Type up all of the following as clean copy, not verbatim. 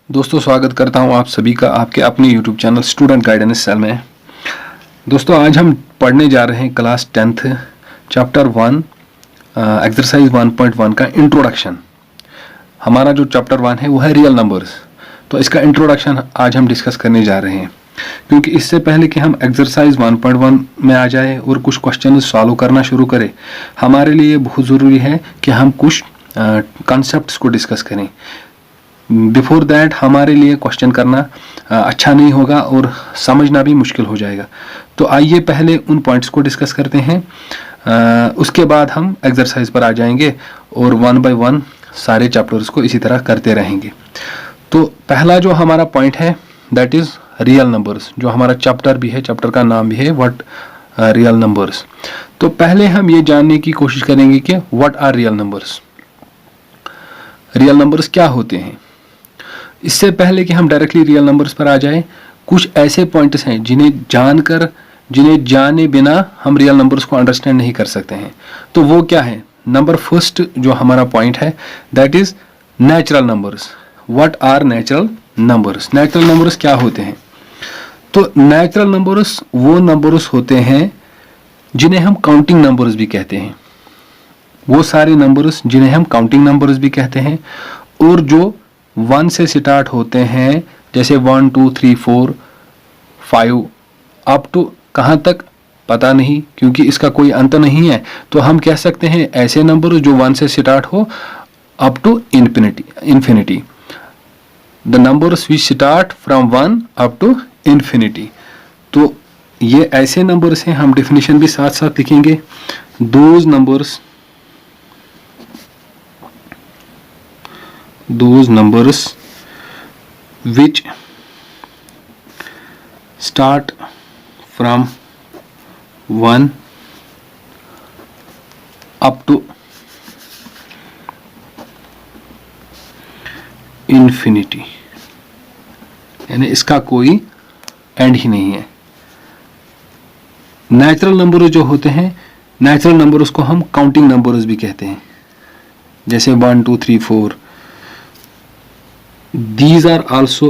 दोस्तों स्वागत करता हूं आप सभी का आपके अपने YouTube channel student guidance cell में। दोस्तों आज हम पढ़ने जा रहे हैं क्लास 10th चैप्टर 1 एक्सरसाइज 1.1 का इंट्रोडक्शन। हमारा जो चैप्टर 1 है वो है रियल नंबर्स। तो इसका इंट्रोडक्शन आज हम डिस्कस करने जा रहे हैं, क्योंकि इससे पहले कि हम एक्सरसाइज 1.1 में आ जाए और कुछ क्वेश्चन सॉल्व करना शुरू करें, हमारे लिए बहुत ज़रूरी है कि हम कुछ कॉन्सेप्ट्स को डिस्कस करें। बिफोर दैट हमारे लिए क्वेश्चन करना अच्छा नहीं होगा और समझना भी मुश्किल हो जाएगा। तो आइए पहले उन पॉइंट्स को डिस्कस करते हैं, उसके बाद हम एक्सरसाइज पर आ जाएंगे और 1 बाय 1 सारे चैप्टर्स को इसी तरह करते रहेंगे। तो पहला जो हमारा पॉइंट है दैट इज़ रियल नंबर्स, जो हमारा चैप्टर भी है, चैप्टर का नाम भी है व्हाट रियल नंबर्स। तो पहले हम ये जानने की कोशिश करेंगे कि what are real numbers. Real numbers क्या होते हैं। इससे पहले कि हम डायरेक्टली रियल नंबर्स पर आ जाएं, कुछ ऐसे पॉइंट्स हैं जिन्हें जाने बिना हम रियल नंबर्स को अंडरस्टैंड नहीं कर सकते हैं। तो वो क्या है? नंबर फर्स्ट जो हमारा पॉइंट है that is natural numbers. What are natural numbers? Natural numbers क्या होते हैं? तो नेचुरल नंबर्स वो नंबर्स होते हैं जिन्हें हम काउंटिंग नंबर्स भी कहते हैं। वो सारे नंबर्स जिन्हें हम काउंटिंग नंबर्स भी कहते हैं और जो 1 से स्टार्ट होते हैं, जैसे 1 2 3 4 5 अप टू कहाँ तक पता नहीं, क्योंकि इसका कोई अंत नहीं है। तो हम कह सकते हैं ऐसे नंबर जो 1 से स्टार्ट हो up to infinity. The numbers we start from 1 up to infinity. तो ये ऐसे नंबर्स हैं, हम डेफिनेशन भी साथ साथ लिखेंगे। Those numbers which start from 1 up to infinity, यानी इसका कोई एंड ही नहीं है। नेचुरल नंबर जो होते हैं, नेचुरल नंबर्स को हम काउंटिंग नंबर्स भी कहते हैं, जैसे 1 2 3 4। These are also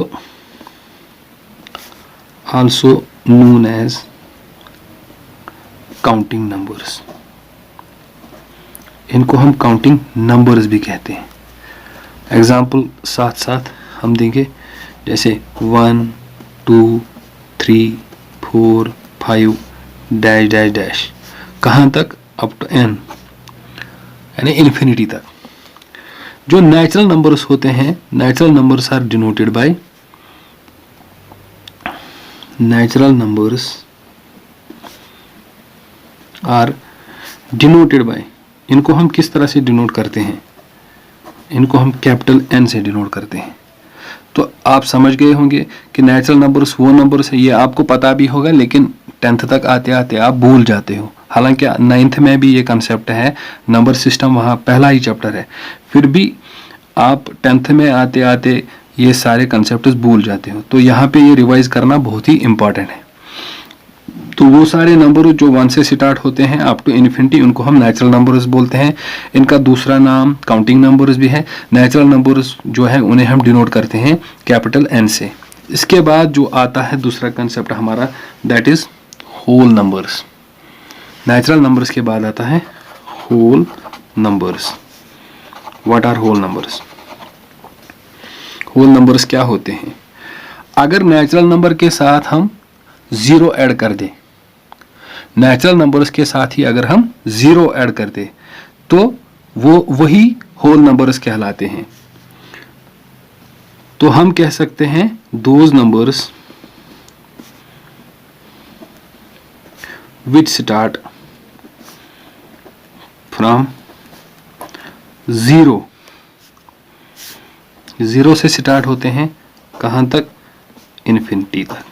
known as counting numbers. इनको हम काउंटिंग नंबर्स भी कहते हैं। एग्जाम्पल साथ साथ हम देंगे, जैसे 1 2 3 4 5 डैश डैश डैश, कहाँ तक? अप टू n, यानी इन्फिनिटी तक। जो नेचुरल नंबर्स होते हैं, natural numbers are denoted by, इनको हम किस तरह से डिनोट करते हैं? इनको हम कैपिटल N से डिनोट करते हैं। तो आप समझ गए होंगे कि नेचुरल नंबर्स वो नंबर्स है, ये आपको पता भी होगा लेकिन 10th तक आते आते आप भूल जाते हो। हालांकि 9th में भी ये कंसेप्ट है, नंबर सिस्टम वहाँ पहला ही चैप्टर है, फिर भी आप 10th में आते आते ये सारे कंसेप्ट भूल जाते हो। तो यहाँ पे ये रिवाइज करना बहुत ही इंपॉर्टेंट है। तो वो सारे नंबर जो 1 से स्टार्ट होते हैं अप टू इन्फिनिटी, उनको हम नेचुरल नंबर्स बोलते हैं। इनका दूसरा नाम काउंटिंग नंबर्स भी है। नेचुरल नंबर्स जो है उन्हें हम डिनोट करते हैं कैपिटल N से। इसके बाद जो आता है दूसरा कंसेप्ट हमारा that is whole numbers. Natural numbers के बाद आता है whole numbers. What are whole numbers? Whole numbers क्या होते हैं? अगर नेचुरल नंबर के साथ हम 0 ऐड कर दें, नेचुरल नंबर्स के साथ ही अगर हम 0 ऐड कर दें तो वो वही होल नंबर्स कहलाते हैं। तो हम कह सकते हैं those numbers which start from 0 से स्टार्ट होते हैं, कहाँ तक? इन्फिनिटी तक।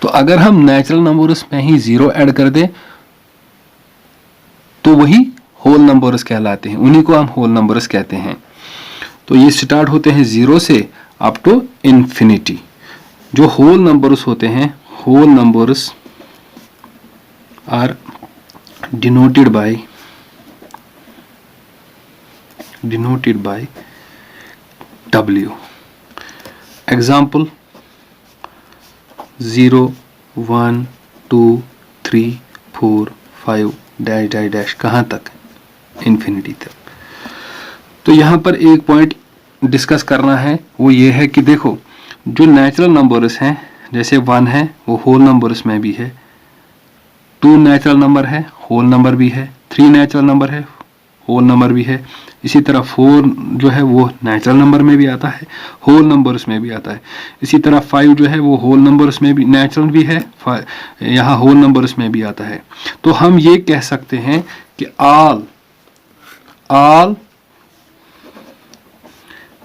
तो अगर हम नेचुरल नंबर्स में ही 0 ऐड कर दें तो वही होल नंबर्स कहलाते हैं, उन्हीं को हम होल नंबर्स कहते हैं। तो ये स्टार्ट होते हैं 0 से अप टू इन्फिनिटी। जो होल नंबर्स होते हैं, whole numbers are denoted by denoted by W. Example 0 1 2 3 4 5 dash dash dash कहाँ तक, इन्फिनिटी तक। तो यहाँ पर एक पॉइंट डिस्कस करना है, वो ये है कि देखो जो नेचुरल नंबर्स हैं, जैसे 1 है वो होल नंबर्स में भी है, 2 नेचुरल नंबर है होल नंबर भी है, 3 नेचुरल नंबर है होल नंबर भी है, इसी तरह 4 जो है वो नेचुरल नंबर में भी आता है, होल नंबर्स में भी आता है, इसी तरह 5 जो है वो होल नंबर्स में भी नेचुरल भी है, यहाँ होल नंबर्स में भी आता है। तो हम ये कह सकते हैं कि all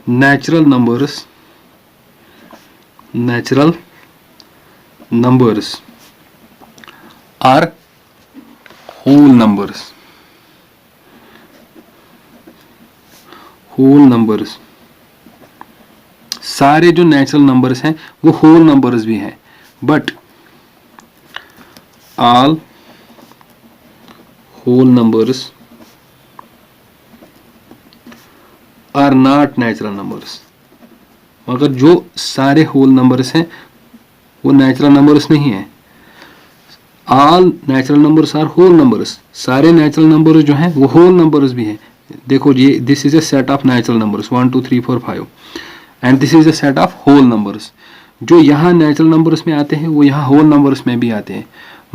natural numbers are whole numbers। सारे जो नेचुरल नंबर्स हैं वो होल नंबर्स भी हैं, but all whole numbers are not natural numbers. मगर जो सारे होल नंबर्स हैं वो नेचुरल नंबर्स नहीं है। All natural numbers are whole numbers, सारे नेचुरल नंबर्स जो हैं वो होल नंबर्स भी हैं। देखो ये this is a set of natural numbers 1 2 3 4 5 and this is a set of whole numbers. जो यहाँ नेचुरल नंबर्स में आते हैं वो यहाँ होल नंबर्स में भी आते हैं।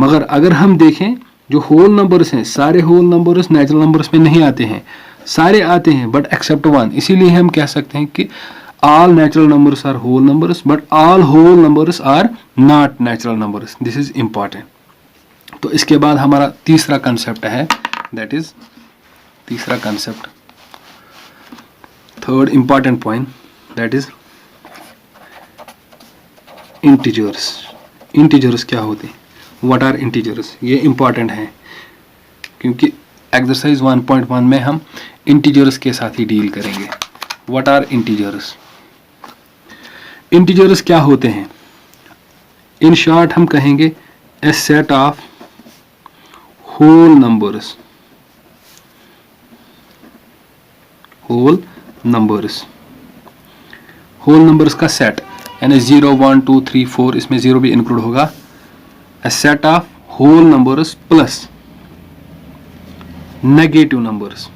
मगर अगर हम देखें जो होल नंबर्स हैं, सारे होल नंबर्स नेचुरल नंबर्स में नहीं आते हैं, सारे आते हैं बट एक्सेप्ट 1। इसीलिए हम कह सकते हैं कि all natural numbers are whole numbers but all whole numbers are not natural numbers। this is important। तो इसके बाद हमारा तीसरा कंसेप्ट है, that is तीसरा concept, third important point, that is integers. Integers क्या होते हैं, what are integers, ये इंपॉर्टेंट है क्योंकि एक्सरसाइज 1.1 में हम इंटीजर्स के साथ ही डील करेंगे। what are integers? इंटीजर्स क्या होते हैं, इन शॉर्ट हम कहेंगे a set of whole numbers, whole numbers का सेट, यानी 0 1 2 3 4, इसमें 0 भी इंक्लूड होगा। A set of whole numbers plus negative numbers.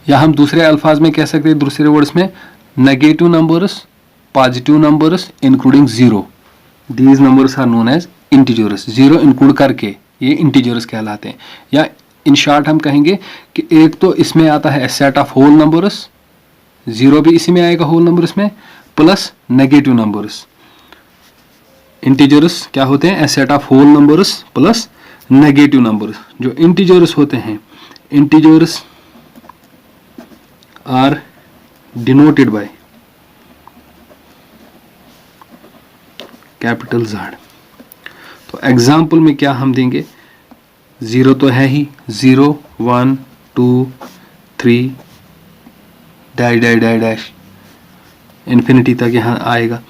या हम दूसरे अल्फाज में कह सकते हैं, दूसरे वर्ड्स में, negative numbers, positive numbers including 0, these numbers are known as integers. 0 include करके ये इंटीजर्स कहलाते हैं। या इन शॉर्ट हम कहेंगे कि एक तो इसमें आता है सेट ऑफ होल नंबर्स, 0 भी इसी में आएगा होल नंबर्स में, प्लस नेगेटिव नंबर्स। इंटीजर्स क्या होते हैं, a set of whole numbers plus negative numbers. जो इंटीजर्स होते हैं, integers are denoted by capital Z। तो एग्जाम्पल में क्या हम देंगे, 0 तो है ही, 0 1 2 3 dash dash dash dash infinity तक यहाँ आएगा।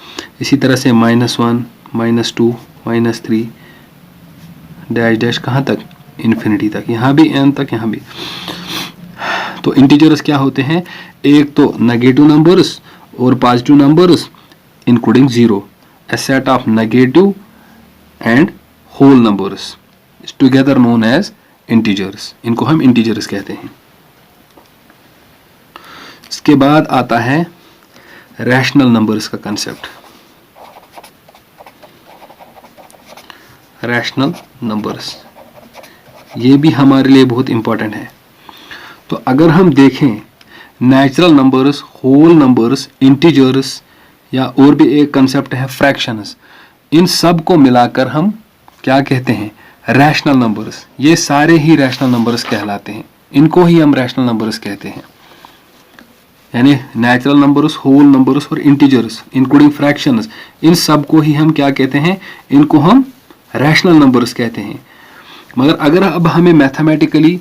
इसी तरह से -1 -2 -3 डैश डैश कहाँ तक, इन्फिनिटी तक, यहाँ भी n तक, यहाँ भी। तो इंटीजर्स क्या होते हैं, एक तो नेगेटिव नंबर्स और positive numbers including 0, a set of negative and whole numbers together known as integers. इनको हम इंटीजर्स कहते हैं। इसके बाद आता है रैशनल नंबर्स का कंसेप्ट। रैशनल नंबर्स ये भी हमारे लिए बहुत इंपॉर्टेंट है। तो अगर हम देखें natural numbers, whole numbers, integers, या और भी एक कंसेप्ट है फ्रैक्शंस, इन सब को मिलाकर हम क्या कहते हैं, रैशनल नंबर्स। ये सारे ही रैशनल नंबर्स कहलाते हैं, इनको ही हम रैशनल नंबर्स कहते हैं। यानी नेचुरल नंबर्स, होल नंबर्स और इंटीजर्स इंक्लूडिंग फ्रैक्शंस, इन सब को ही हम क्या कहते हैं, इनको हम रैशनल नंबर्स कहते हैं। मगर अगर अब हमें मैथमेटिकली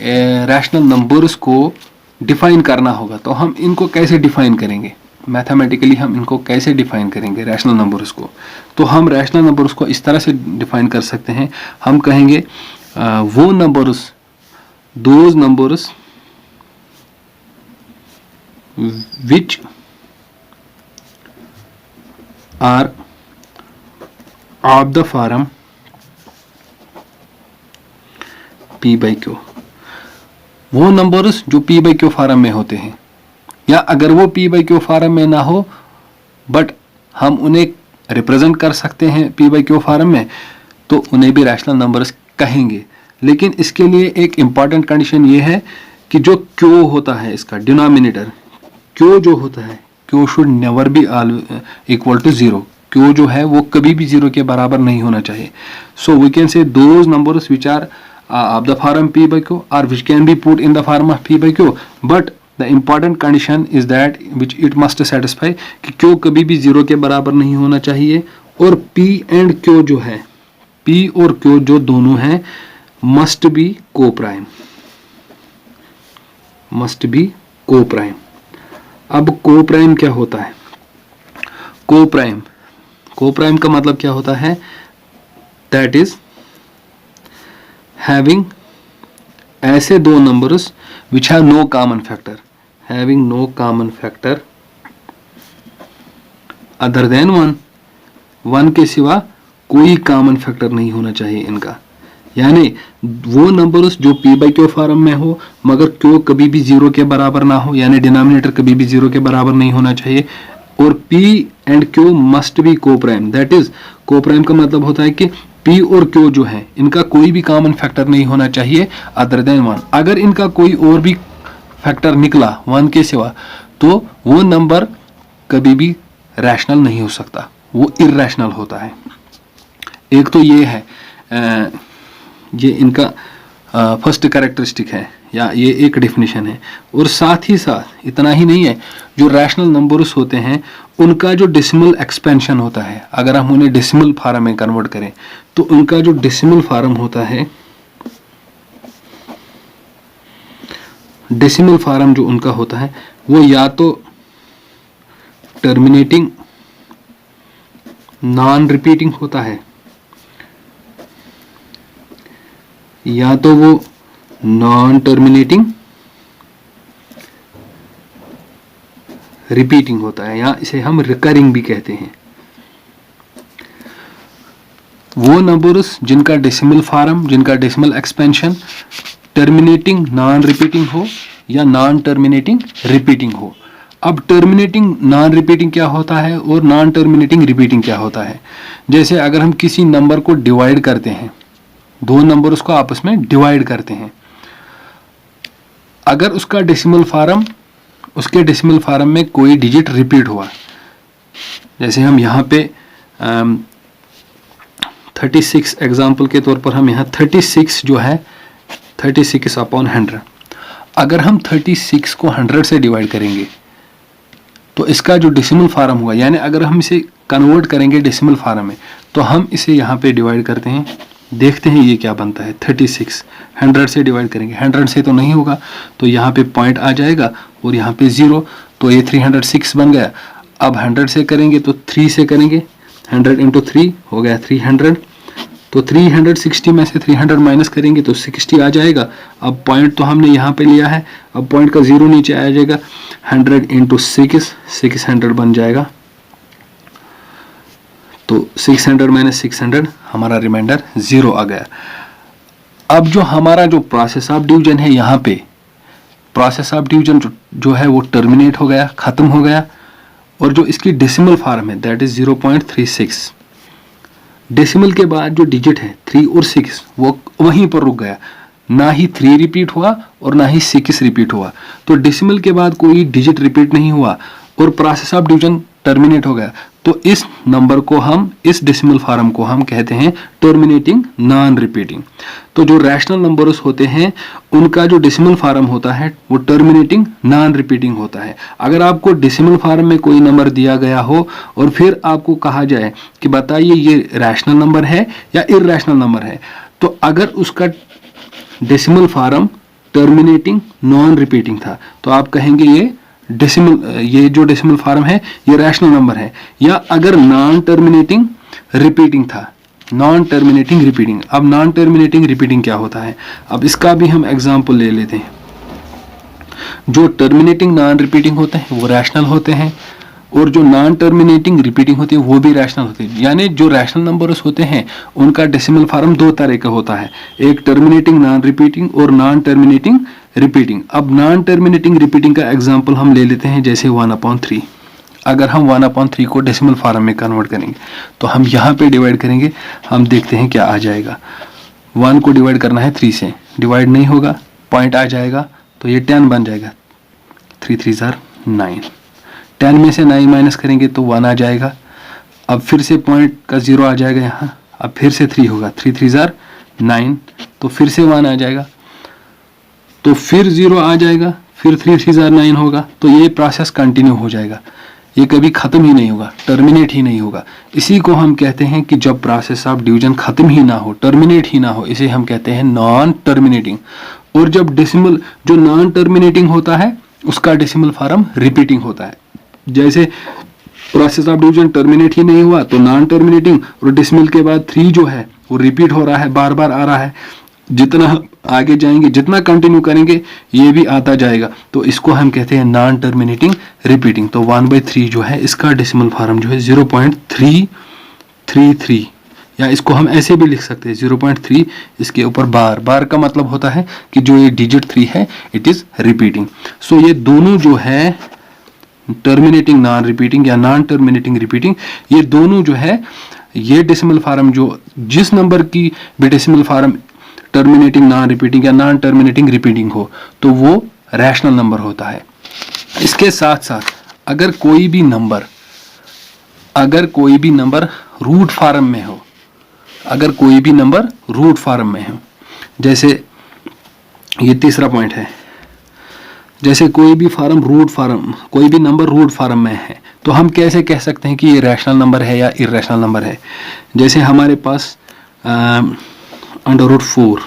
रैशनल नंबर्स को डिफाइन करना होगा तो हम इनको कैसे डिफाइन करेंगे, मैथमेटिकली हम इनको कैसे डिफाइन करेंगे रैशनल नंबर्स को। तो हम रैशनल नंबर्स को इस तरह से डिफाइन कर सकते हैं, हम कहेंगे वो numbers, those numbers which are of the form P by Q, वो नंबर्स जो P by Q फॉर्म में होते हैं, या अगर वो P by Q फॉर्म में ना हो बट हम उन्हें रिप्रेजेंट कर सकते हैं P by Q फॉर्म में, तो उन्हें भी रैशनल नंबर्स कहेंगे। लेकिन इसके लिए एक इम्पॉर्टेंट कंडीशन ये है कि जो Q होता है, इसका डिनोमिनेटर Q जो होता है, Q should never be equal to 0। Q जो है वो कभी भी 0 के बराबर नहीं होना चाहिए। So we can say those numbers which are of the form P by Q or which can be put in the form of P by Q, but the important condition is that which it must satisfy कि Q कभी भी 0 के बराबर नहीं होना चाहिए, और P and Q जो है, P और Q जो दोनों हैं must be co-prime, must be co-prime। अब co-prime क्या होता है? co-prime का मतलब क्या होता है? that is having ऐसे दो numbers which have no common factor, having no common factor other than 1 के सिवा कोई कॉमन फैक्टर नहीं होना चाहिए इनका। यानी वो नंबर्स जो P by Q फॉर्म में हो मगर Q कभी भी 0 के बराबर ना हो, यानी डिनोमिनेटर कभी भी 0 के बराबर नहीं होना चाहिए, और P and Q must be co-prime। That is co-prime का मतलब होता है कि P और Q जो है इनका कोई भी कॉमन फैक्टर नहीं होना चाहिए अदर देन 1। अगर इनका कोई और भी फैक्टर निकला 1 के सिवा तो वो नंबर कभी भी रैशनल नहीं हो सकता, वो इर्रेशनल होता है। एक तो ये है, ये इनका फर्स्ट कैरेक्टरिस्टिक है या ये एक डेफिनेशन है। और साथ ही साथ इतना ही नहीं है, जो रैशनल नंबर्स होते हैं उनका जो डेसिमल एक्सपेंशन होता है, अगर हम उन्हें डेसिमल फॉर्म में कन्वर्ट करें तो उनका जो डेसिमल फॉर्म होता है, डेसिमल फॉर्म जो उनका होता है वो या तो टर्मिनेटिंग नॉन रिपीटिंग होता है, या तो वो नॉन टर्मिनेटिंग रिपीटिंग होता है, या इसे हम रिकरिंग भी कहते हैं। वो नंबर्स जिनका डेसिमल फॉर्म, जिनका decimal expansion terminating non repeating हो या नॉन टर्मिनेटिंग रिपीटिंग हो। अब टर्मिनेटिंग नॉन रिपीटिंग क्या होता है और नॉन टर्मिनेटिंग रिपीटिंग क्या होता है? जैसे अगर हम किसी नंबर को डिवाइड करते हैं, दो नंबर्स को आपस में डिवाइड करते हैं, अगर उसका डेसिमल फॉर्म, उसके डेसिमल फॉर्म में कोई डिजिट रिपीट हुआ, जैसे हम यहाँ पे 36 एग्जाम्पल के तौर पर हम यहाँ 36 जो है 36 अपॉन 100, अगर हम 36 को 100 से डिवाइड करेंगे तो इसका जो डेसिमल फॉर्म हुआ, यानी अगर हम इसे कन्वर्ट करेंगे डेसिमल फॉर्म में तो हम इसे यहाँ पे डिवाइड करते हैं, देखते हैं ये क्या बनता है। 36 100 से डिवाइड करेंगे, 100 से तो नहीं होगा तो यहाँ पे पॉइंट आ जाएगा और यहाँ पे 0, तो ये 306 बन गया। अब 100 से करेंगे तो 3 से करेंगे, 100 इंटू 3 हो गया 300, तो 360 में से 300 माइनस करेंगे तो 60 आ जाएगा। अब पॉइंट तो हमने यहाँ पे लिया है, अब पॉइंट का 0 नीचे आ जाएगा, 100 इंटू 600 बन जाएगा, तो 600 माइनस 600 हमारा रिमाइंडर 0 आ गया। अब जो हमारा जो प्रोसेस ऑफ डिवीजन है, यहाँ पे प्रोसेस ऑफ डिवीजन जो है वो टर्मिनेट हो गया, खत्म हो गया, और जो इसकी डेसिमल फॉर्म है दैट इज 0.36। डेसिमल के बाद जो डिजिट है 3 और 6 वो वहीं पर रुक गया, ना ही 3 रिपीट हुआ और ना ही 6 रिपीट हुआ, तो डेसिमल के बाद कोई डिजिट रिपीट नहीं हुआ और प्रोसेस ऑफ डिवीजन टर्मिनेट हो गया। तो इस नंबर को हम, इस डेसिमल फॉर्म को हम कहते हैं टर्मिनेटिंग नॉन रिपीटिंग। तो जो रैशनल नंबर्स होते हैं उनका जो डेसिमल फॉर्म होता है वो टर्मिनेटिंग नॉन रिपीटिंग होता है। अगर आपको डेसिमल फॉर्म में कोई नंबर दिया गया हो और फिर आपको कहा जाए कि बताइए ये रैशनल नंबर है या इररैशनल नंबर है, तो अगर उसका decimal form terminating non repeating था तो आप कहेंगे ये जो डेसिमल फॉर्म है ये रैशनल नंबर है। या अगर नॉन टर्मिनेटिंग रिपीटिंग था नॉन टर्मिनेटिंग रिपीटिंग। अब नॉन टर्मिनेटिंग रिपीटिंग क्या होता है, अब इसका भी हम एग्जांपल ले लेते हैं। जो टर्मिनेटिंग नॉन रिपीटिंग होते हैं वो रैशनल होते हैं, और जो नॉन टर्मिनेटिंग रिपीटिंग होती है वो भी रैशनल होती है। यानी जो रैशनल नंबर्स होते हैं उनका डेसिमल फॉर्म दो तरह का होता है, एक टर्मिनेटिंग नॉन रिपीटिंग और नॉन टर्मिनेटिंग रिपीटिंग। अब नॉन टर्मिनेटिंग रिपीटिंग का एग्जांपल हम ले लेते हैं, जैसे 1/3। अगर हम 1/3 को डेसिमल फॉर्म में कन्वर्ट करेंगे तो हम यहाँ पे डिवाइड करेंगे, हम देखते हैं क्या आ जाएगा। 1 को डिवाइड करना है 3 से, डिवाइड नहीं होगा, पॉइंट आ जाएगा तो ये 10 बन जाएगा। 3 3 ज़ार 9, 10 में से 9 माइनस करेंगे तो 1 आ जाएगा। अब फिर से पॉइंट का 0 आ जाएगा यहाँ, अब फिर से 3 होगा, 3 3 ज़ार 9, तो फिर से 1 आ जाएगा, तो फिर 0 आ जाएगा, फिर 3 3 ज़ार 9 होगा। तो ये प्रोसेस कंटिन्यू हो जाएगा, ये कभी ख़त्म ही नहीं होगा, टर्मिनेट ही नहीं होगा। इसी को हम कहते हैं कि जब प्रोसेस ऑफ डिवीजन ख़त्म ही ना हो, टर्मिनेट ही ना हो, इसे हम कहते हैं नॉन टर्मिनेटिंग। और जब डेसिमल जो नॉन टर्मिनेटिंग होता है उसका डेसिमल फॉर्म रिपीटिंग होता है। जैसे प्रोसेस ऑफ डिवीजन टर्मिनेट ही नहीं हुआ तो नॉन टर्मिनेटिंग, और डेसिमल के बाद 3 जो है वो रिपीट हो रहा है, बार बार आ रहा है। जितना आगे जाएंगे, जितना कंटिन्यू करेंगे ये भी आता जाएगा, तो इसको हम कहते हैं नॉन टर्मिनेटिंग रिपीटिंग। तो 1/3 जो है इसका डेसिमल फॉर्म जो है 0.333, या इसको हम ऐसे भी लिख सकते हैं 0.3, इसके ऊपर बार। बार का मतलब होता है कि जो ये डिजिट 3 है इट इज रिपीटिंग। सो ये दोनों जो है टर्मिनेटिंग नॉन रिपीटिंग या नॉन टर्मिनेटिंग रिपीटिंग, ये दोनों जो है ये डेसिमल फॉर्म जो जिस नंबर की भी decimal form terminating non repeating या नॉन टर्मिनेटिंग रिपीटिंग हो तो वो रैशनल नंबर होता है। इसके साथ साथ अगर कोई भी नंबर रूट फॉर्म में हो, अगर कोई भी नंबर रूट फॉर्म में हो, जैसे ये तीसरा पॉइंट है, जैसे कोई भी कोई भी नंबर रूट फॉर्म में है तो हम कैसे कह सकते हैं कि ये रैशनल नंबर है या इरैशनल नंबर है। जैसे हमारे पास √4,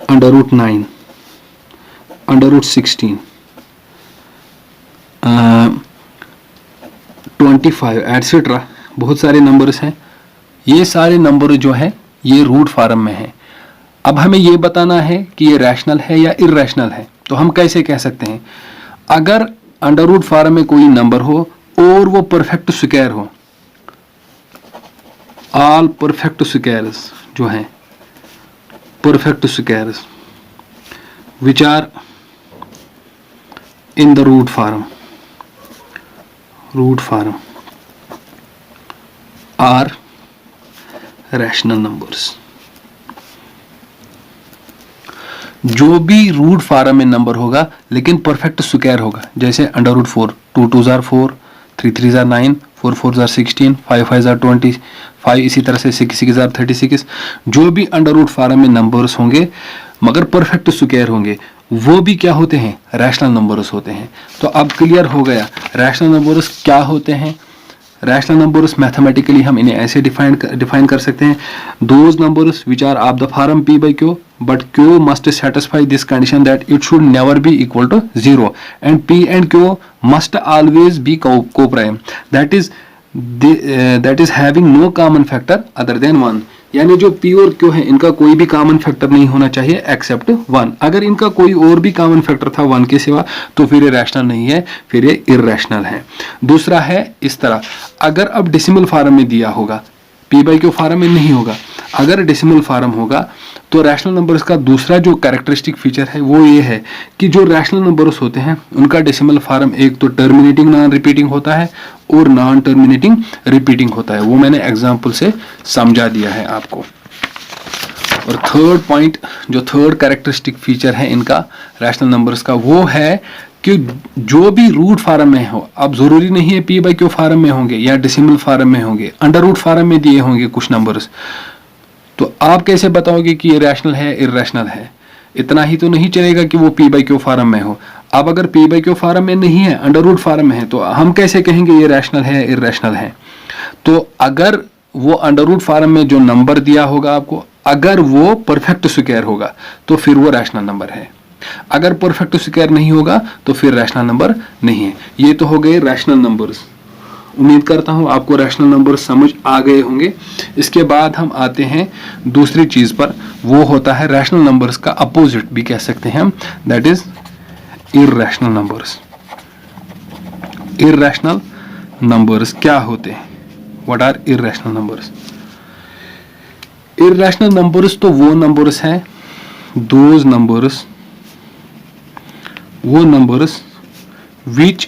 √9, √16, 25 एटसेट्रा, बहुत सारे नंबर्स हैं। ये सारे नंबर जो है ये रूट फॉर्म में है। अब हमें ये बताना है कि ये रैशनल है या इरैशनल है, तो हम कैसे कह सकते हैं। अगर अंडर फॉर्म में कोई नंबर हो और वो परफेक्ट स्क्वायर हो, ऑल परफेक्ट स्क्वायर्स जो हैं, perfect squares which are in the root form are rational numbers. जो भी रूट फॉर्म में नंबर होगा लेकिन परफेक्ट स्क्वायर होगा, जैसे √4, 2 2 ज़ार 4, 3 3 ज़ार 9, 4 4 ज़ार 16, 5 5 ज़ार 25, इसी तरह से 6 6 ज़ार 36, जो भी अंडर फॉर्म में नंबर्स होंगे मगर परफेक्ट स्क्वायर होंगे वो भी क्या होते हैं, रैशनल नंबर्स होते हैं। तो अब क्लियर हो गया रैशनल नंबर्स क्या होते हैं। रैशनल नंबर्स मैथमेटिकली हम इन्हें ऐसे डिफाइन कर सकते हैं, those numbers which are of the form p/q but q must satisfy this condition that it should never be equal to 0 and p and q must always be co-prime, that is having no common factor other than 1। यानी जो p और q है इनका कोई भी common factor नहीं होना चाहिए एक्सेप्ट 1। अगर इनका कोई और भी कॉमन फैक्टर था 1 के सिवा तो फिर ये रैशनल नहीं है, फिर ये इरैशनल है। दूसरा है इस तरह, अगर अब डेसिमल फॉर्म में दिया होगा, p/q फॉर्म में नहीं होगा, अगर डेसिमल फॉर्म होगा तो रैशनल नंबर्स का दूसरा जो कैरेक्टरिस्टिक फीचर है वो ये है कि जो रैशनल नंबर्स होते हैं उनका डेसिमल फॉर्म एक तो टर्मिनेटिंग नॉन रिपीटिंग होता है और नॉन टर्मिनेटिंग रिपीटिंग होता है। वो मैंने एग्जांपल से समझा दिया है आपको। और थर्ड पॉइंट, जो थर्ड कैरेक्टरिस्टिक फीचर है इनका रैशनल नंबर्स का, वो है कि जो भी रूट फॉर्म में हो, अब जरूरी नहीं है p/q फॉर्म में होंगे या डेसिमल फॉर्म में होंगे, अंडर रूट फॉर्म में दिए होंगे कुछ नंबर्स, तो आप कैसे बताओगे कि ये रैशनल है इरैशनल है। इतना ही तो नहीं चलेगा कि वो p/q फॉर्म में हो। अब अगर p/q फॉर्म में नहीं है, अंडर रूट फॉर्म में है, तो हम कैसे कहेंगे ये रैशनल है इरैशनल है। तो अगर वो अंडर रूट फॉर्म में जो नंबर दिया होगा आपको, अगर वो परफेक्ट स्क्वायर होगा तो फिर वो रैशनल नंबर है, अगर परफेक्ट स्क्वायर नहीं होगा तो फिर रैशनल नंबर नहीं है। ये तो हो गए रैशनल नंबर्स। उम्मीद करता हूँ आपको रैशनल नंबर्स समझ आ गए होंगे। इसके बाद हम आते हैं दूसरी चीज़ पर, वो होता है रैशनल नंबर्स का अपोजिट भी कह सकते हैं हम, that is irrational numbers. Irrational numbers क्या होते हैं? What are irrational numbers? Irrational numbers तो वो नंबर्स हैं, दोज नंबर्स, वो numbers which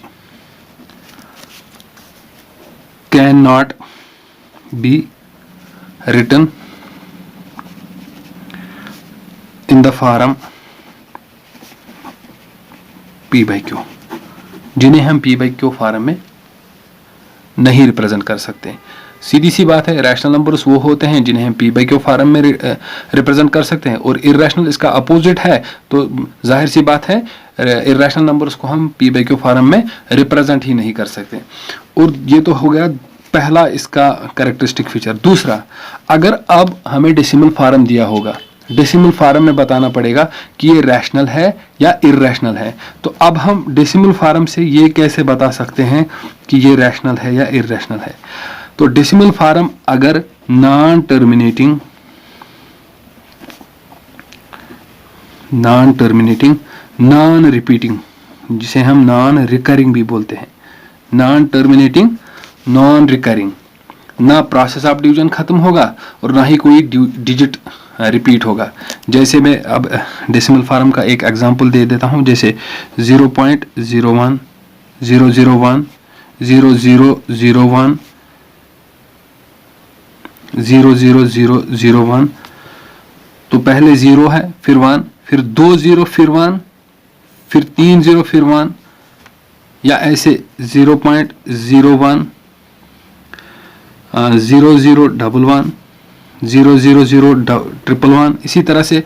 can not be written in the form P by Q, जिन्हें हम P by Q फॉर्म में नहीं रिप्रेजेंट कर सकते। सीधी सी बात है, रैशनल नंबर्स वो होते हैं जिन्हें हम P by Q फॉर्म में रिप्रेजेंट कर सकते हैं, और इर्रेशनल इसका अपोजिट है। तो जाहिर सी बात है इर्रेशनल नंबर्स को हम P by Q फॉर्म में रिप्रेजेंट ही नहीं कर सकते। और ये तो हो गया पहला इसका कैरेक्टरिस्टिक फीचर। दूसरा, अगर अब हमें डेसिमल फॉर्म दिया होगा, डेसिमल फॉर्म में बताना पड़ेगा कि ये रैशनल है या इर्रेशनल है, तो अब हम डेसिमल फॉर्म से ये कैसे बता सकते हैं कि ये रैशनल है या इर्रेशनल है? तो डेसिमल फॉर्म अगर नॉन टर्मिनेटिंग, नॉन रिपीटिंग, जिसे हम नॉन रिकरिंग भी बोलते हैं, नॉन टर्मिनेटिंग, नॉन रिकरिंग, ना प्रोसेस ऑफ डिवीजन खत्म होगा और ना ही कोई डिजिट रिपीट होगा। जैसे मैं अब डेसिमल फॉर्म का एक एग्जांपल दे देता हूं, जैसे 0.01 001 0001 00001, तो पहले 0 है, फिर 1, फिर 2 0, फिर 1, फिर 3 0, फिर 1, या ऐसे 0.01 0011 00011, इसी तरह से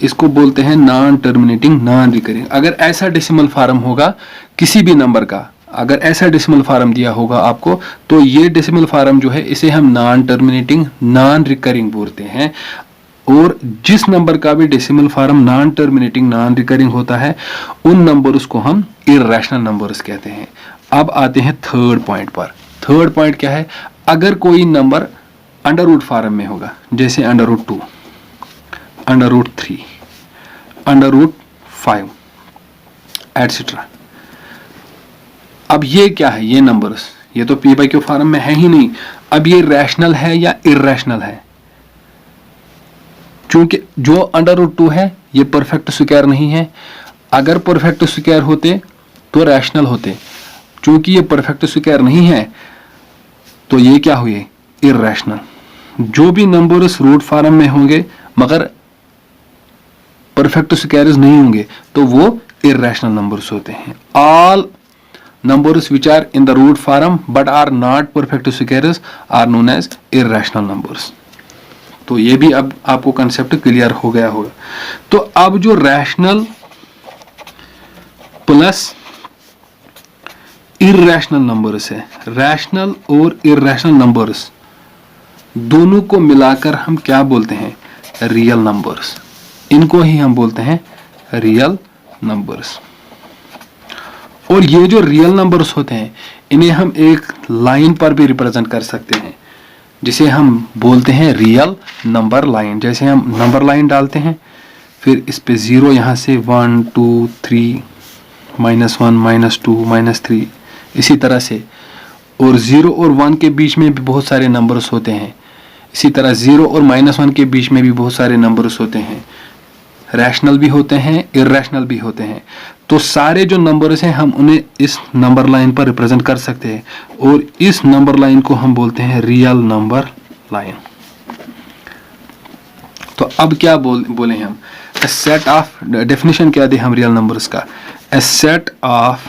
इसको बोलते हैं नॉन टर्मिनेटिंग, नॉन रिकरिंग। अगर ऐसा डेसिमल फॉर्म होगा किसी भी नंबर का, अगर ऐसा डेसिमल फॉर्म दिया होगा आपको, तो ये डेसिमल फॉर्म जो है इसे हम नॉन टर्मिनेटिंग, नॉन रिकरिंग बोलते हैं। और जिस नंबर का भी decimal form non terminating, non recurring होता है, उन नंबर्स को हम इर्रेशनल नंबर्स कहते हैं। अब आते हैं थर्ड पॉइंट पर। थर्ड पॉइंट क्या है? अगर कोई नंबर अंडर रूट फॉर्म में होगा, जैसे √2, √3, √5 एटसेट्रा। अब ये क्या है? ये नंबर्स, ये तो P by Q फॉर्म में है ही नहीं। अब ये रैशनल है या इर्रेशनल है? क्योंकि जो √2 है ये परफेक्ट स्क्वायर नहीं है। अगर परफेक्ट स्क्वायर होते तो रैशनल होते, क्योंकि ये परफेक्ट स्क्वायर नहीं है तो ये क्या हुए? इर्रेशनल। जो भी नंबर्स रूट फॉर्म में होंगे मगर परफेक्ट स्क्वायर्स नहीं होंगे तो वो इर्रेशनल नंबर्स होते हैं। All numbers which are in the root form but are not perfect squares are known as irrational numbers। तो ये भी अब आपको कंसेप्ट क्लियर हो गया होगा। तो अब जो रैशनल प्लस इर्रेशनल नंबर्स है, रैशनल और इर्रेशनल नंबर्स दोनों को मिलाकर हम क्या बोलते हैं? Real numbers. इनको ही हम बोलते हैं रियल नंबर्स। और ये जो रियल नंबर्स होते हैं इन्हें हम एक लाइन पर भी रिप्रेजेंट कर सकते हैं, जिसे हम बोलते हैं रियल नंबर लाइन। जैसे हम नंबर लाइन डालते हैं, फिर इस पे 0, यहाँ से 1 2 3 -1 -2 -3, इसी तरह से। और 0 और 1 के बीच में भी बहुत सारे नंबर्स होते हैं। इसी तरह 0 और -1 के बीच में भी बहुत सारे नंबर्स होते हैं। रैशनल भी होते हैं, इर्रेशनल भी होते हैं। तो सारे जो नंबर्स हैं हम उन्हें इस नंबर लाइन पर रिप्रेजेंट कर सकते हैं, और इस नंबर लाइन को हम बोलते हैं रियल नंबर लाइन। तो अब क्या बोले हम? ए सेट ऑफ, डेफिनेशन क्या दे हम रियल नंबर्स का? A set of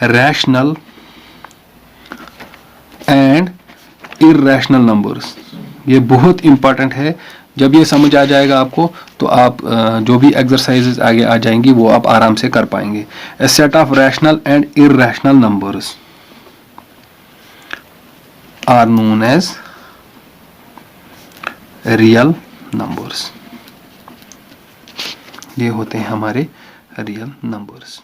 rational and irrational numbers. ये बहुत इंपॉर्टेंट है। जब ये समझ आ जाएगा आपको तो आप जो भी एक्सरसाइजेज आगे आ जाएंगी वो आप आराम से कर पाएंगे। A set of rational and irrational numbers are known as real numbers. ये होते हैं हमारे रियल नंबर्स।